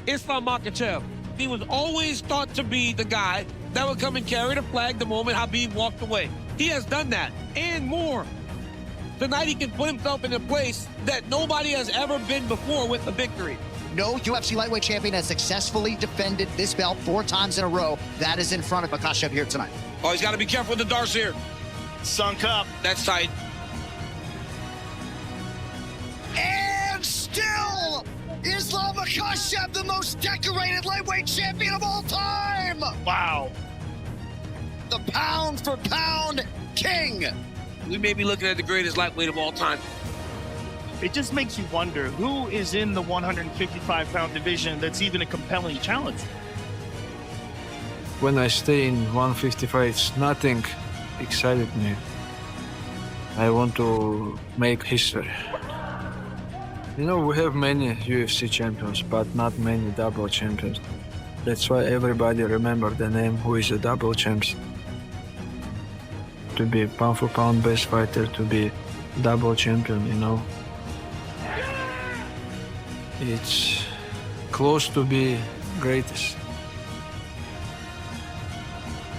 Islam Makhachev. He was always thought to be the guy that would come and carry the flag the moment Khabib walked away. He has done that and more. Tonight he can put himself in a place that nobody has ever been before with a victory. No UFC lightweight champion has successfully defended this belt 4 times in a row. That is in front of Makhachev here tonight. Oh, he's got to be careful with the darts here. Sunk up. That's tight. And still, Islam Makhachev, the most decorated lightweight champion of all time. Wow. The pound for pound king. We may be looking at the greatest lightweight of all time. It just makes you wonder who is in the 155-pound division that's even a compelling challenge. When I stay in 155, nothing excited me. I want to make history. You know, we have many UFC champions, but not many double champions. That's why everybody remember the name who is a double champs. To be pound for pound best fighter, to be double champion, you know. It's close to be greatest.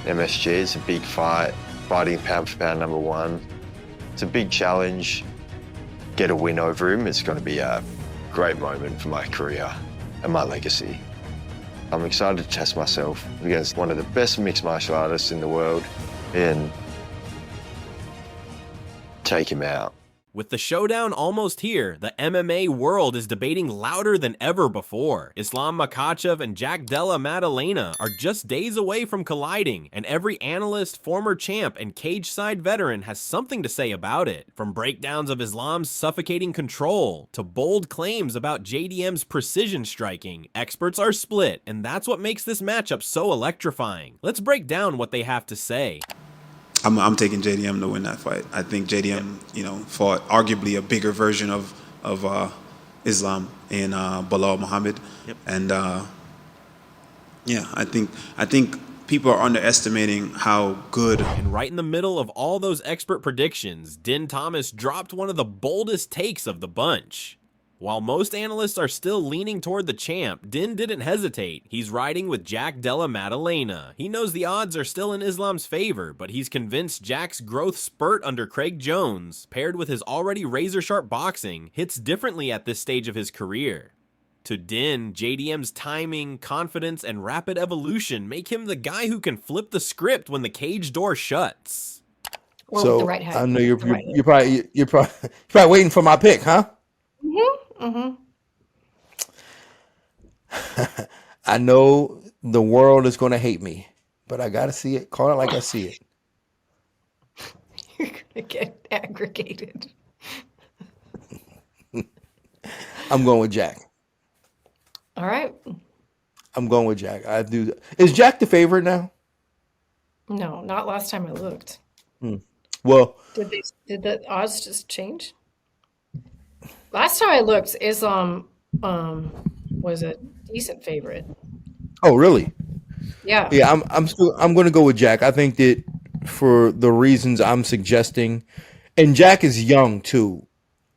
MSG is a big fight, fighting pound for pound #1. It's a big challenge. Get a win over him, it's going to be a great moment for my career and my legacy. I'm excited to test myself against one of the best mixed martial artists in the world and take him out. With the showdown almost here, the MMA world is debating louder than ever before. Islam Makhachev and Jack Della Maddalena are just days away from colliding, and every analyst, former champ, and cage-side veteran has something to say about it. From breakdowns of Islam's suffocating control, to bold claims about JDM's precision striking, experts are split, and that's what makes this matchup so electrifying. Let's break down what they have to say. I'm taking JDM to win that fight. I think JDM, fought arguably a bigger version of Islam in Bilal Muhammad, and I think people are underestimating how good. And right in the middle of all those expert predictions, Din Thomas dropped one of the boldest takes of the bunch. While most analysts are still leaning toward the champ, Din didn't hesitate. He's riding with Jack Della Maddalena. He knows the odds are still in Islam's favor, but he's convinced Jack's growth spurt under Craig Jones, paired with his already razor-sharp boxing, hits differently at this stage of his career. To Din, JDM's timing, confidence, and rapid evolution make him the guy who can flip the script when the cage door shuts. Or with the right hand. I know you're probably waiting for my pick, huh? I know the world is going to hate me, but I got to see it. Call it like I see it. You're going to get aggregated. I'm going with Jack. All right. I'm going with Jack. I do. Is Jack the favorite now? No, not last time I looked. Well, Did the odds just change? Last time I looked, Islam was a decent favorite. oh, really? Yeah. Yeah, I'm going to go with Jack. I think that for the reasons I'm suggesting, and Jack is young too.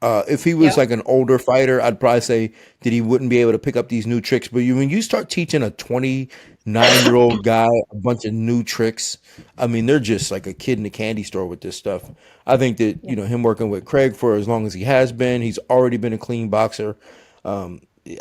If he was like an older fighter, I'd probably say that he wouldn't be able to pick up these new tricks. But when you start teaching a 29-year-old guy a bunch of new tricks, I mean, they're just like a kid in a candy store with this stuff. I think that, him working with Craig for as long as he has been, he's already been a clean boxer.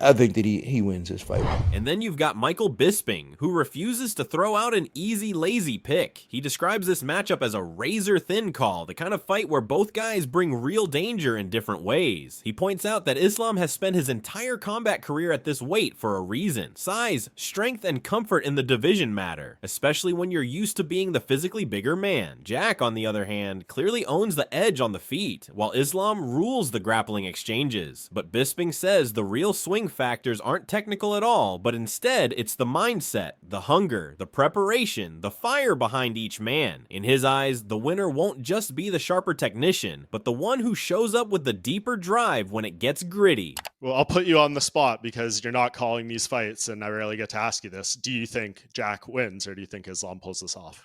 I think that he wins this fight. And then you've got Michael Bisping, who refuses to throw out an easy, lazy pick. He describes this matchup as a razor-thin call, the kind of fight where both guys bring real danger in different ways. He points out that Islam has spent his entire combat career at this weight for a reason. Size, strength, and comfort in the division matter, especially when you're used to being the physically bigger man. Jack, on the other hand, clearly owns the edge on the feet, while Islam rules the grappling exchanges. But Bisping says the real swing factors aren't technical at all, but instead it's the mindset, the hunger, the preparation, the fire behind each man. In his eyes, the winner won't just be the sharper technician, but the one who shows up with the deeper drive when it gets gritty. Well, I'll put you on the spot because you're not calling these fights and I rarely get to ask you this. Do you think Jack wins or do you think Islam pulls this off?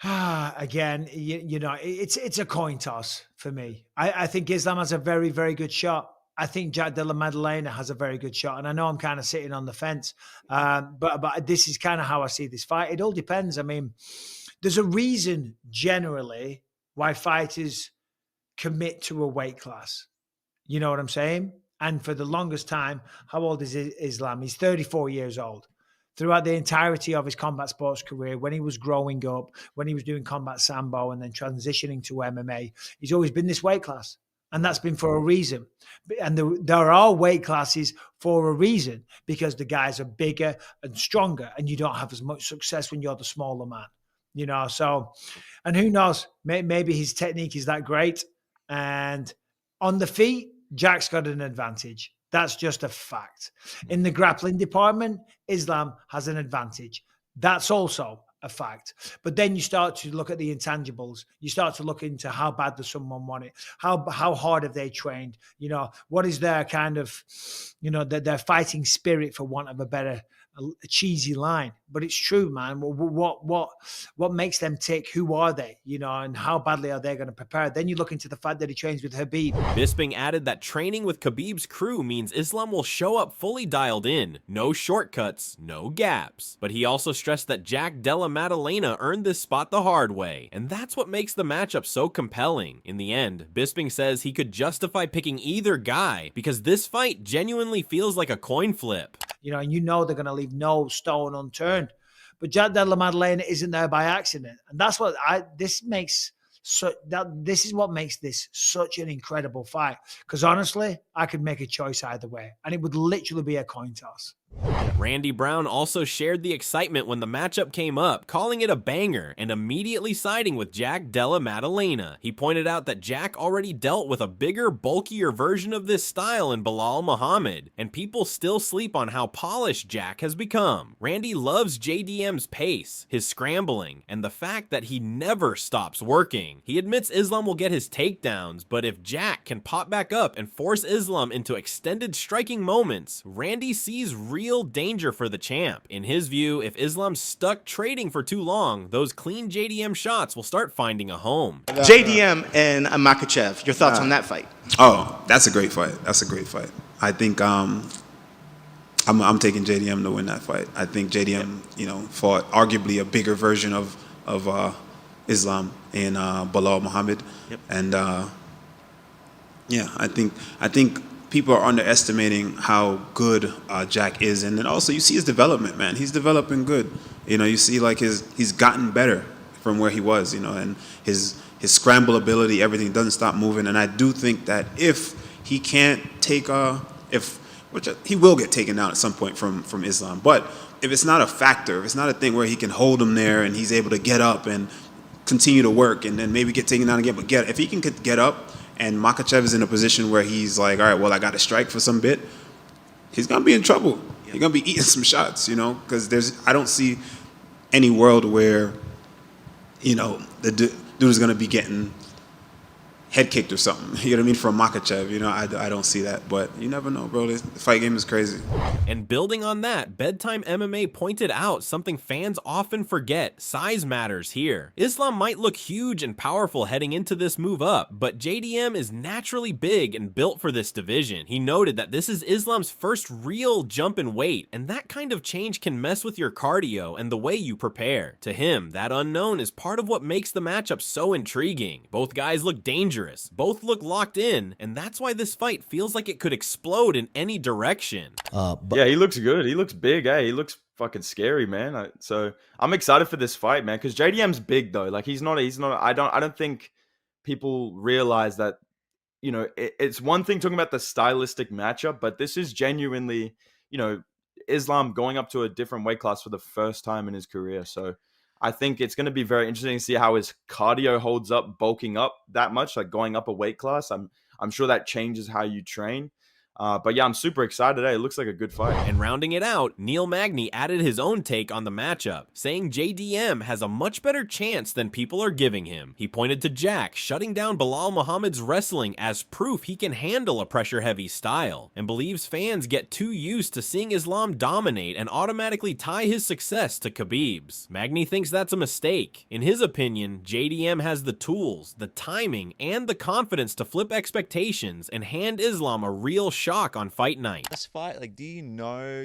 Again, it's a coin toss for me. I think Islam has a very, very good shot. I think Jack Della Maddalena has a very good shot, and I know I'm kind of sitting on the fence, but this is kind of how I see this fight. It all depends. I mean, there's a reason generally why fighters commit to a weight class. You know what I'm saying? And for the longest time, how old is Islam? He's 34 years old. Throughout the entirety of his combat sports career, when he was growing up, when he was doing combat sambo and then transitioning to MMA, he's always been this weight class. And that's been for a reason. And there are weight classes for a reason, because the guys are bigger and stronger and you don't have as much success when you're the smaller man, you know? So, and who knows, maybe his technique is that great. And on the feet, Jack's got an advantage. That's just a fact. In the grappling department, Islam has an advantage. That's also a fact. But then you start to look at the intangibles. You start to look into how bad does someone want it? How hard have they trained? You know, what is their kind of, you know, their fighting spirit, for want of a better, a cheesy line, but it's true, man. What makes them tick? Who are they? You know, and how badly are they going to prepare? Then you look into the fact that he trains with Khabib. Bisping added that training with Khabib's crew means Islam will show up fully dialed in, no shortcuts, no gaps. But he also stressed that Jack Della Maddalena earned this spot the hard way, and that's what makes the matchup so compelling. In the end, Bisping says he could justify picking either guy because this fight genuinely feels like a coin flip. You know, and you know they're going to leave no stone unturned. But Jack Della Maddalena isn't there by accident, and that's what this is what makes this such an incredible fight. Because honestly, I could make a choice either way, and it would literally be a coin toss. Randy Brown also shared the excitement when the matchup came up, calling it a banger and immediately siding with Jack Della Maddalena. He pointed out that Jack already dealt with a bigger, bulkier version of this style in Belal Muhammad, and people still sleep on how polished Jack has become. Randy loves JDM's pace, his scrambling, and the fact that he never stops working. He admits Islam will get his takedowns, but if Jack can pop back up and force Islam into extended striking moments, Randy sees real danger for the champ. In his view, if Islam's stuck trading for too long, those clean JDM shots will start finding a home. JDM and Makhachev, your thoughts on that fight? Oh, that's a great fight. That's a great fight. I think I'm taking JDM to win that fight. I think JDM, you know, fought arguably a bigger version of Islam in Belal Muhammad, and yeah, I think people are underestimating how good Jack is, and then also you see his development, man. He's developing good. You know, you see like he's gotten better from where he was, you know, and his scramble ability, everything doesn't stop moving. And I do think that if he can't take which he will get taken down at some point from Islam, but if it's not a factor, if it's not a thing where he can hold him there and he's able to get up and continue to work and then maybe get taken down again, but if he can get up and Makhachev is in a position where he's like, all right, well, I got to strike for some bit, he's going to be in trouble. He's going to be eating some shots, you know, because I don't see any world where, you know, the dude is going to be getting head kicked or something, you know what I mean, from Makhachev. You know, I don't see that, but you never know, bro. The fight game is crazy. And building on that, Bedtime MMA pointed out something fans often forget: size matters here. Islam might look huge and powerful heading into this move up, but JDM is naturally big and built for this division. He noted that this is Islam's first real jump in weight, and that kind of change can mess with your cardio and the way you prepare. To him, that unknown is part of what makes the matchup so intriguing. Both guys look dangerous. Both look locked in, and that's why this fight feels like it could explode in any direction. Yeah, he looks good. He looks big, eh? He looks fucking scary, man. So I'm excited for this fight, man, because JDM's big though. Like he's not. I don't think people realize that. You know, it's one thing talking about the stylistic matchup, but this is genuinely, you know, Islam going up to a different weight class for the first time in his career. So I think it's going to be very interesting to see how his cardio holds up, bulking up that much, like going up a weight class. I'm sure that changes how you train. But yeah, I'm super excited. It looks like a good fight. And rounding it out, Neil Magny added his own take on the matchup, saying JDM has a much better chance than people are giving him. He pointed to Jack shutting down Bilal Muhammad's wrestling as proof he can handle a pressure-heavy style, and believes fans get too used to seeing Islam dominate and automatically tie his success to Khabib's. Magny thinks that's a mistake. In his opinion, JDM has the tools, the timing, and the confidence to flip expectations and hand Islam a real shock on fight night. This fight, like, do you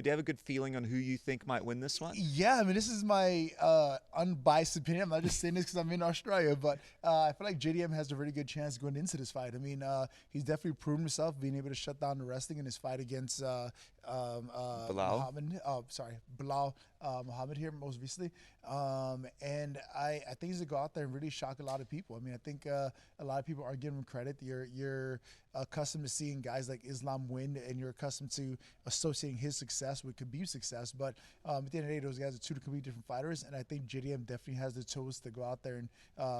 have a good feeling on who you think might win this one? Yeah, I mean, this is my unbiased opinion. I'm not just saying this because I'm in Australia, but I feel like JDM has a really good chance going into this fight. I mean, he's definitely proven himself being able to shut down the wrestling in his fight against Bilal Muhammad here most recently. And I think he's going to go out there and really shock a lot of people. I mean, I think a lot of people aren't giving him credit. You're accustomed to seeing guys like Islam win, and you're accustomed to associating his success with Khabib's success. But at the end of the day, those guys are two completely different fighters, and I think JDM definitely has the tools to go out there and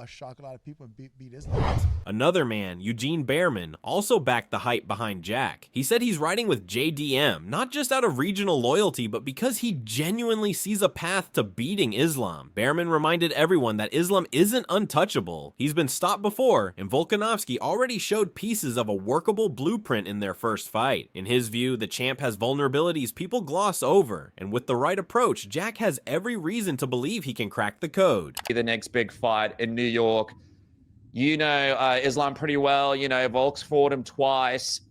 shock a lot of people and beat Islam. Another man, Eugene Behrman, also backed the hype behind Jack. He said he's riding with JDM, not just out of regional loyalty, but because he genuinely sees a path to beating Islam. Behrman reminded everyone that Islam isn't untouchable. He's been stopped before, and Volkanovski already showed pieces of a workable blueprint in their first fight. In his view, the champ has vulnerabilities people gloss over, and with the right approach, Jack has every reason to believe he can crack the code. The next big fight in New York. You know Islam pretty well. You know, Volk's fought him twice.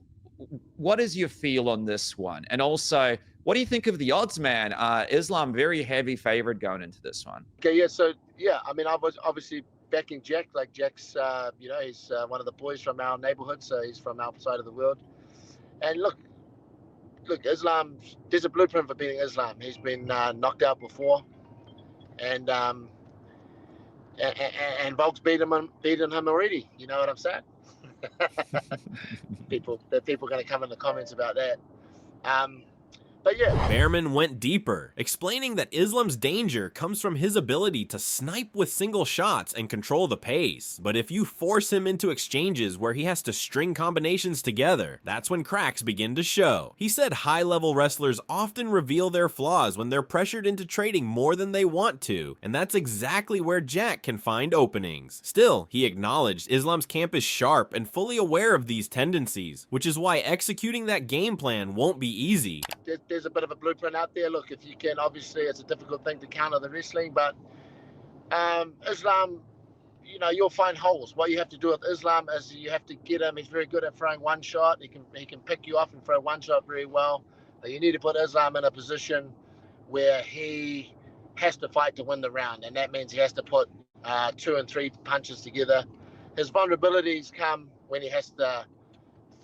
What is your feel on this one? And also, what do you think of the odds, man? Islam very heavy favorite going into this one. Okay, yeah, so, yeah, I mean, I was obviously backing Jack. Like, Jack's, you know, he's one of the boys from our neighborhood, so he's from our side of the world. And look, Islam, there's a blueprint for beating Islam. He's been knocked out before. And Volk's beaten him already. You know what I'm saying? People are going to come in the comments about that. But yeah. Behrman went deeper, explaining that Islam's danger comes from his ability to snipe with single shots and control the pace. But if you force him into exchanges where he has to string combinations together, that's when cracks begin to show. He said high-level wrestlers often reveal their flaws when they're pressured into trading more than they want to, and that's exactly where Jack can find openings. Still, he acknowledged Islam's camp is sharp and fully aware of these tendencies, which is why executing that game plan won't be easy. There's a bit of a blueprint out there. Look, if you can, obviously it's a difficult thing to counter the wrestling, but Islam, you know, you'll find holes. What you have to do with Islam is you have to get him. He's very good at throwing one shot. He can pick you off and throw one shot very well. But you need to put Islam in a position where he has to fight to win the round, and that means he has to put 2 and 3 punches together. His vulnerabilities come when he has to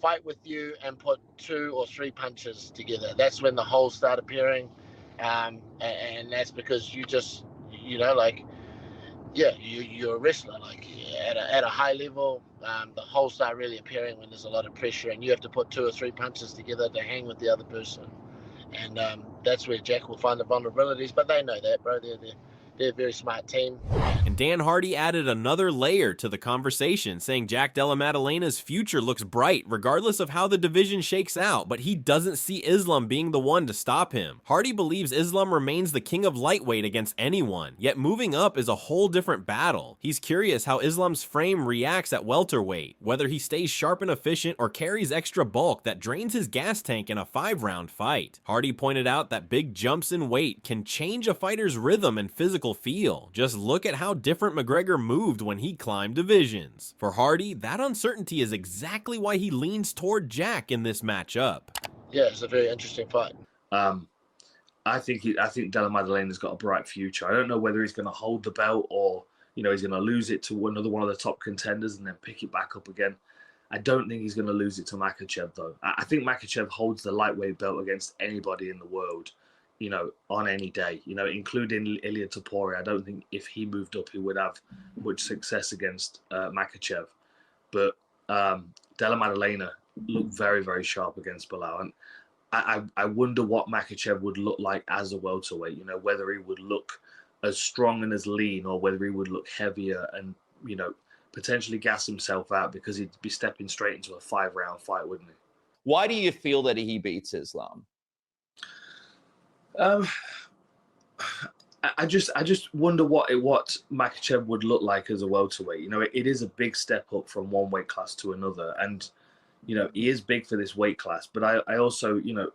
fight with you and put 2 or 3 punches together. That's when the holes start appearing, and that's because you just, you know, like, yeah, you're a wrestler. Like, at a high level, the holes start really appearing when there's a lot of pressure, and you have to put 2 or 3 punches together to hang with the other person, and that's where Jack will find the vulnerabilities. But they know that, bro. They're a very smart team. And Dan Hardy added another layer to the conversation, saying Jack Della Maddalena's future looks bright regardless of how the division shakes out, but he doesn't see Islam being the one to stop him. Hardy believes Islam remains the king of lightweight against anyone, yet moving up is a whole different battle. He's curious how Islam's frame reacts at welterweight, whether he stays sharp and efficient or carries extra bulk that drains his gas tank in a 5-round fight. Hardy pointed out that big jumps in weight can change a fighter's rhythm and physical feel. Just look at how different McGregor moved when he climbed divisions. For Hardy, that uncertainty is exactly why he leans toward Jack in this matchup. Yeah, it's a very interesting fight. I think Della Maddalena's got a bright future. I don't know whether he's going to hold the belt or, you know, he's going to lose it to another one of the top contenders and then pick it back up again. I don't think he's going to lose it to Makhachev, though. I think Makhachev holds the lightweight belt against anybody in the world, you know, on any day, you know, including Ilia Topuria. I don't think if he moved up, he would have much success against Makhachev. But Della Maddalena looked very, very sharp against Bilal. And I wonder what Makhachev would look like as a welterweight, you know, whether he would look as strong and as lean or whether he would look heavier and, you know, potentially gas himself out because he'd be stepping straight into a 5-round fight, wouldn't he? Why do you feel that he beats Islam? I just wonder what Makhachev would look like as a welterweight. You know, it is a big step up from one weight class to another, and you know he is big for this weight class. But I also, you know,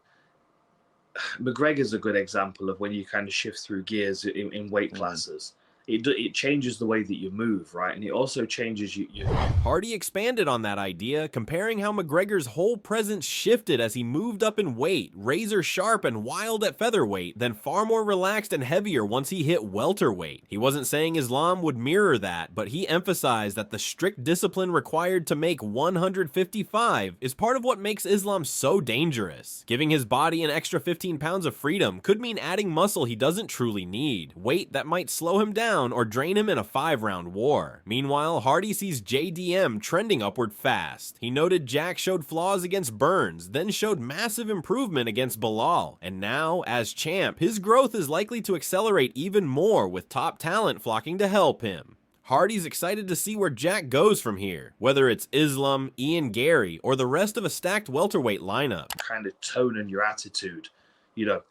McGregor's a good example of when you kind of shift through gears in weight classes. It changes the way that you move, right? And it also changes you. Hardy expanded on that idea, comparing how McGregor's whole presence shifted as he moved up in weight, razor sharp and wild at featherweight, then far more relaxed and heavier once he hit welterweight. He wasn't saying Islam would mirror that, but he emphasized that the strict discipline required to make 155 is part of what makes Islam so dangerous. Giving his body an extra 15 pounds of freedom could mean adding muscle he doesn't truly need, weight that might slow him down or drain him in a 5-round war. Meanwhile, Hardy sees JDM trending upward fast. He noted Jack showed flaws against Burns, then showed massive improvement against Bilal, and now, as champ, his growth is likely to accelerate even more with top talent flocking to help him. Hardy's excited to see where Jack goes from here, whether it's Islam, Ian Gary, or the rest of a stacked welterweight lineup. Kind of tone and your attitude, you know.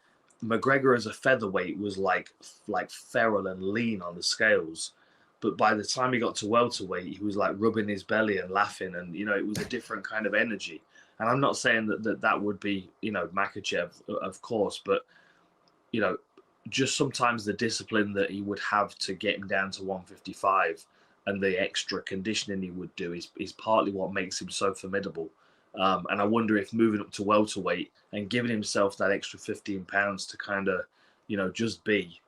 McGregor as a featherweight was like feral and lean on the scales, but by the time he got to welterweight, he was like rubbing his belly and laughing, and you know it was a different kind of energy. And I'm not saying that would be, you know, Makhachev, of course, but you know, just sometimes the discipline that he would have to get him down to 155 and the extra conditioning he would do is partly what makes him so formidable. And I wonder if moving up to welterweight and giving himself that extra 15 pounds to kind of, you know, just be,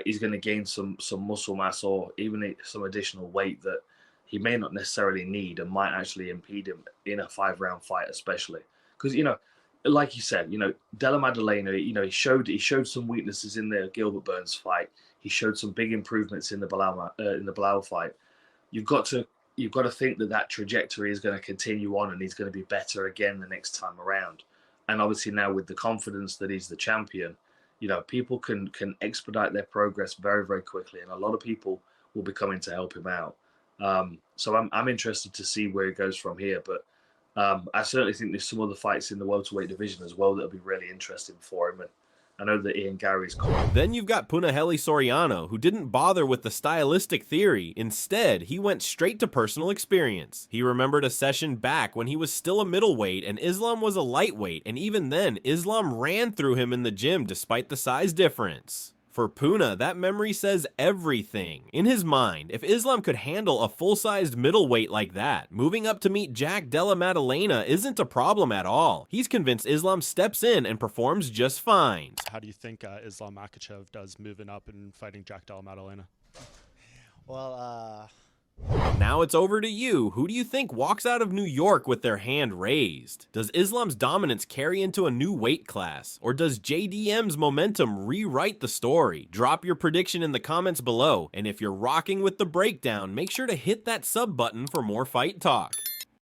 he's going to gain some muscle mass or even some additional weight that he may not necessarily need and might actually impede him in a 5-round fight, especially because, you know, like you said, you know, Della Maddalena, you know, he showed some weaknesses in the Gilbert Burns fight. He showed some big improvements in the Bilal fight. You've got to think that trajectory is going to continue on and he's going to be better again the next time around. And obviously now with the confidence that he's the champion, you know, people can expedite their progress very, very quickly. And a lot of people will be coming to help him out. So I'm interested to see where he goes from here. But I certainly think there's some other fights in the welterweight division as well that'll be really interesting for him. And I know that Ian Gary's cool. Then you've got Punahele Soriano, who didn't bother with the stylistic theory. Instead, he went straight to personal experience. He remembered a session back when he was still a middleweight and Islam was a lightweight, and even then, Islam ran through him in the gym despite the size difference. For Puna, that memory says everything. In his mind, if Islam could handle a full-sized middleweight like that, moving up to meet Jack Della Maddalena isn't a problem at all. He's convinced Islam steps in and performs just fine. How do you think Islam Makhachev does moving up and fighting Jack Della Maddalena? Well, Now it's over to you. Who do you think walks out of New York with their hand raised? Does Islam's dominance carry into a new weight class? Or does JDM's momentum rewrite the story? Drop your prediction in the comments below. And if you're rocking with the breakdown, make sure to hit that sub button for more fight talk.